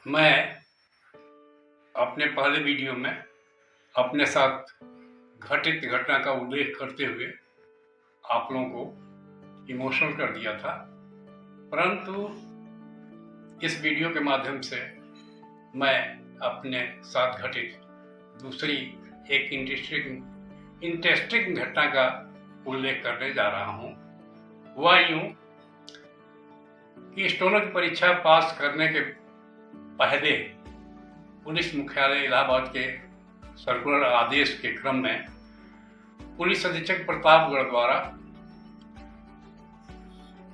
मैं अपने पहले वीडियो में अपने साथ घटित घटना का उल्लेख करते हुए आप लोगों को इमोशनल कर दिया था, परंतु इस वीडियो के माध्यम से मैं अपने साथ घटित दूसरी एक इंटरेस्टिंग घटना का उल्लेख करने जा रहा हूँ। वह यूँ कि स्टेनो की परीक्षा पास करने के पहले पुलिस मुख्यालय इलाहाबाद के सर्कुलर आदेश के क्रम में पुलिस अधीक्षक प्रतापगढ़ द्वारा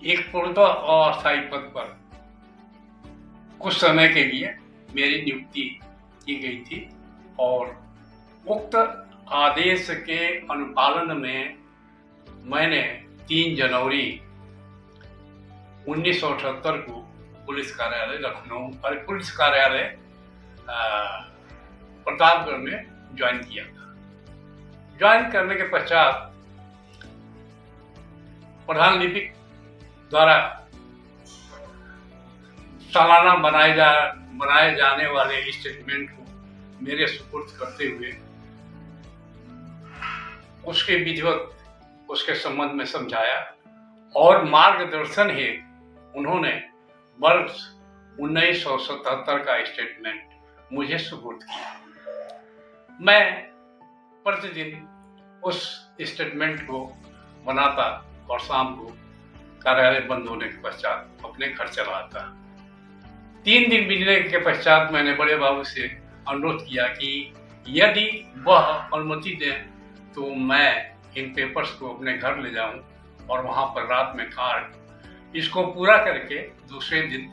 एक पूर्णतः अस्थायी पद पर कुछ समय के लिए मेरी नियुक्ति की गई थी और उक्त आदेश के अनुपालन में मैंने 3 जनवरी 1978 को पुलिस कार्यालय लखनऊ और पुलिस कार्यालय प्रतापगढ़ में ज्वाइन किया था। ज्वाइन करने के पश्चात प्रधान लिपिक द्वारा सालाना बनाए जाने वाले स्टेटमेंट को मेरे सुपुर्द करते हुए उसके विधिवत उसके संबंध में समझाया और मार्गदर्शन हेतु उन्होंने वर्ष 1977 का स्टेटमेंट मुझे सुपुर्द किया। मैं प्रतिदिन उस स्टेटमेंट को बनाता और शाम को कार्यालय बंद होने के पश्चात अपने घर चला आता। 3 दिन बीतने के पश्चात मैंने बड़े बाबू से अनुरोध किया कि यदि वह अनुमति दें तो मैं इन पेपर्स को अपने घर ले जाऊं और वहां पर रात में काट इसको पूरा करके दूसरे दिन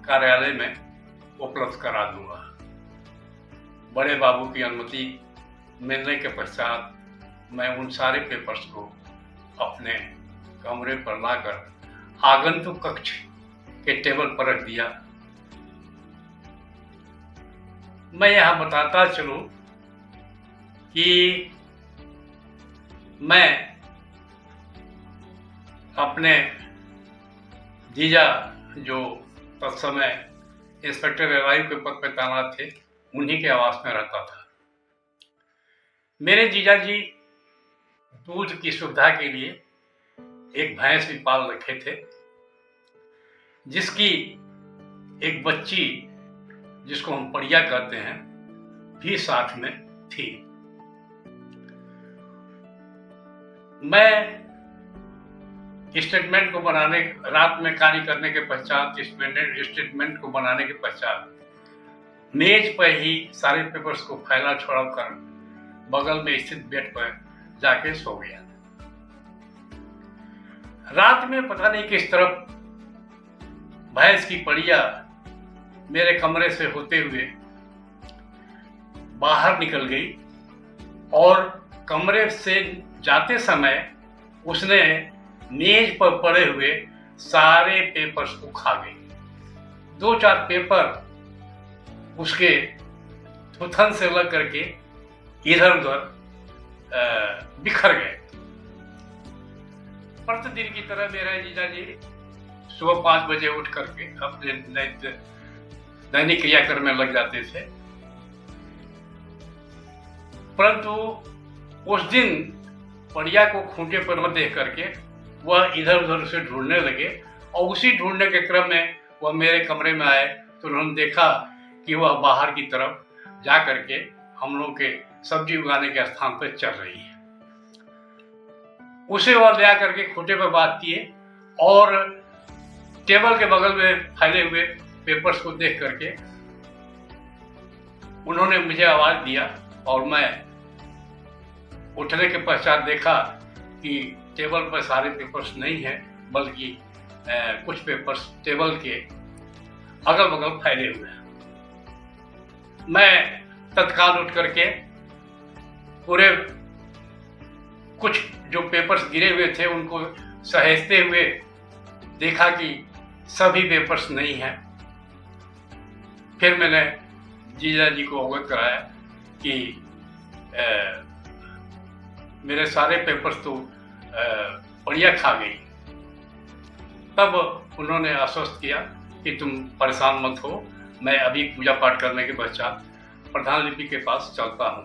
कार्यालय में उपलब्ध करा दूंगा। बड़े बाबू की अनुमति मिलने के पश्चात मैं उन सारे पेपर्स को अपने कमरे पर लाकर आगंतुक कक्ष के टेबल पर रख दिया। मैं यहाँ बताता चलूं कि मैं अपने जीजा जो तत्समय इंस्पेक्टर एलआई के पद पर तैनात थे उन्हीं के आवास में रहता था। मेरे जीजा जी दूध की सुविधा के लिए एक भैंस भी पाल रखे थे, जिसकी एक बच्ची जिसको हम परिया कहते हैं भी साथ में थी। मैं स्टेटमेंट को बनाने रात में कार्य करने के पश्चात स्टेटमेंट को बनाने के पश्चात मेज पर ही सारे पेपर्स को फैला छोड़ा कर बगल में स्थित बेड पर जाके सो गया। रात में पता नहीं किस तरफ भैंस की परिया मेरे कमरे से होते हुए बाहर निकल गई और कमरे से जाते समय उसने मेज पर पड़े हुए सारे पेपर्स को खा गई। 2-4 पेपर उसके थुथन से लग करके इधर उधर बिखर गए। प्रतिदिन की तरह मेरा जीजा जी सुबह 5 बजे उठ करके अपने दैनिक क्रियाक्रम में लग जाते थे, परंतु उस दिन परिया को खूंटे पर न देख करके वह इधर उधर से ढूंढने लगे और उसी ढूंढने के क्रम में वह मेरे कमरे में आए तो उन्होंने देखा कि वह बाहर की तरफ जा करके हम लोग के सब्जी उगाने के स्थान पर चल रही है। उसे वह ले करके खूंटे पर बात किए और टेबल के बगल में फैले हुए पेपर्स को देख करके उन्होंने मुझे आवाज दिया और मैं उठने के पश्चात देखा कि टेबल पर सारे पेपर्स नहीं हैं, बल्कि कुछ पेपर्स टेबल के अगल बगल फैले हुए हैं। मैं तत्काल उठ करके पूरे कुछ जो पेपर्स गिरे हुए थे उनको सहेजते हुए देखा कि सभी पेपर्स नहीं हैं। फिर मैंने जीजा जी को अवगत कराया कि मेरे सारे पेपर्स तो बढ़िया खा गई। तब उन्होंने आश्वस्त किया कि तुम परेशान मत हो, मैं अभी पूजा पाठ करने के पश्चात प्रधान लिपि के पास चलता हूँ।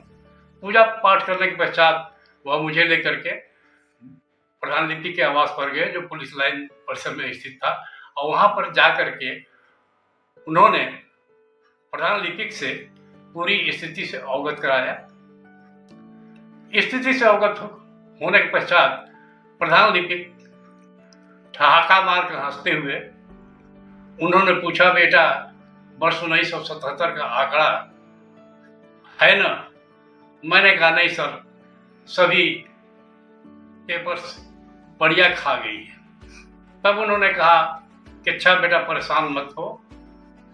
पूजा पाठ करने के पश्चात वह मुझे लेकर के प्रधान लिपि के आवास पर गए, जो पुलिस लाइन परिसर में स्थित था, और वहाँ पर जा करके उन्होंने प्रधान लिपिक से पूरी स्थिति से अवगत कराया। स्थिति से अवगत होने के पश्चात प्रधान लिपिक ठहाका मार कर हंसते हुए उन्होंने पूछा, बेटा वर्ष 1977 का आंकड़ा है ना? मैंने कहा नहीं सर, सभी पेपर्स बढ़िया खा गई है। तब उन्होंने कहा कि अच्छा बेटा परेशान मत हो,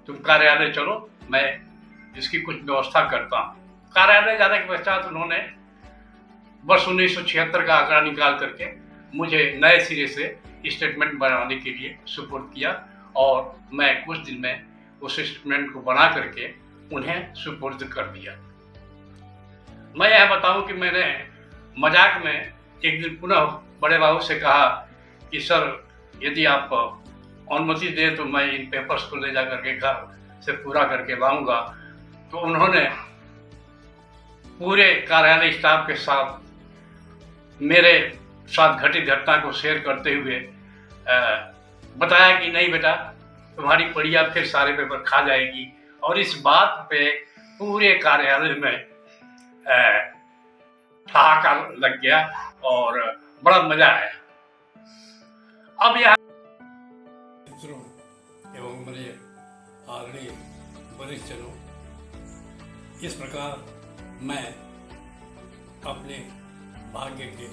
तुम कार्यालय चलो, मैं इसकी कुछ व्यवस्था करता हूँ। कार्यालय जाने के पश्चात उन्होंने वर्ष 1976 का आंकड़ा निकाल करके मुझे नए सिरे से स्टेटमेंट बनाने के लिए सुपुर्द किया, और मैं कुछ दिन में उस स्टेटमेंट को बना करके उन्हें सुपुर्द कर दिया। मैं यह बताऊं कि मैंने मजाक में एक दिन पुनः बड़े बाबू से कहा कि सर यदि आप अनुमति दें तो मैं इन पेपर्स को ले जा करके घर से पूरा करके लाऊंगा। तो उन्होंने पूरे कार्यालय स्टाफ के साथ मेरे साथ घटित घटना को शेयर करते हुए बताया कि नहीं बेटा, तुम्हारी बढ़िया फिर सारे पेपर खा जाएगी, और इस बात पे पूरे कार्यालय में ठहाका लग गया और बड़ा मजा आया। अब यह मित्रों एवं मेरे आदरणीय वरिष्ठ जनों, इस प्रकार मैं अपने भाग्य के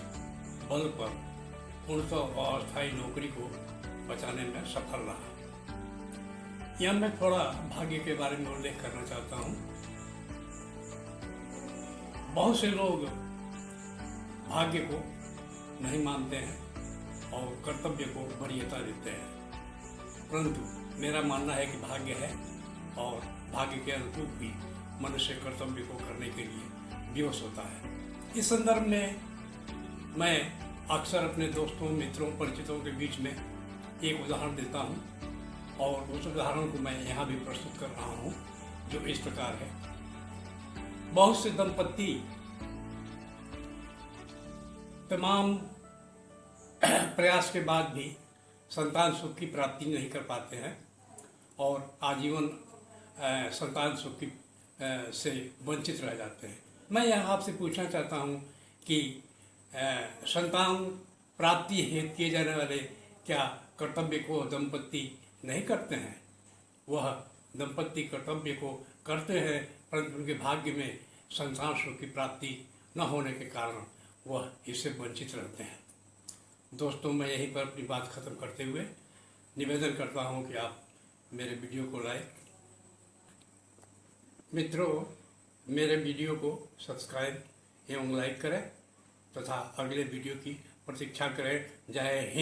बल पर पूर्णतः अस्थायी नौकरी को बचाने में सफल रहा। यहाँ मैं थोड़ा भाग्य के बारे में उल्लेख करना चाहता हूँ। बहुत से लोग भाग्य को नहीं मानते हैं और कर्तव्य को वरीयता देते हैं, परंतु मेरा मानना है कि भाग्य है और भाग्य के अनुरूप भी मनुष्य कर्तव्य को करने के लिए विवश होता है। इस संदर्भ में मैं अक्सर अपने दोस्तों, मित्रों, परिचितों के बीच में एक उदाहरण देता हूँ, और उस उदाहरण को मैं यहाँ भी प्रस्तुत कर रहा हूँ, जो इस प्रकार है। बहुत से दंपत्ति तमाम प्रयास के बाद भी संतान सुख की प्राप्ति नहीं कर पाते हैं और आजीवन संतान सुख की से वंचित रह जाते हैं। मैं यहाँ आपसे पूछना चाहता हूँ कि संतान प्राप्ति हेतु किए जाने वाले क्या कर्तव्य को दंपत्ति नहीं करते हैं? वह दंपत्ति कर्तव्य को करते हैं, परंतु उनके भाग्य में संतान सुख की प्राप्ति न होने के कारण वह इससे वंचित रहते हैं। दोस्तों, मैं यहीं पर अपनी बात खत्म करते हुए निवेदन करता हूं कि आप मेरे वीडियो को लाइक, मित्रों मेरे वीडियो को सब्सक्राइब एवं लाइक करें तथा अगले वीडियो की प्रतीक्षा करें। जय हिंद।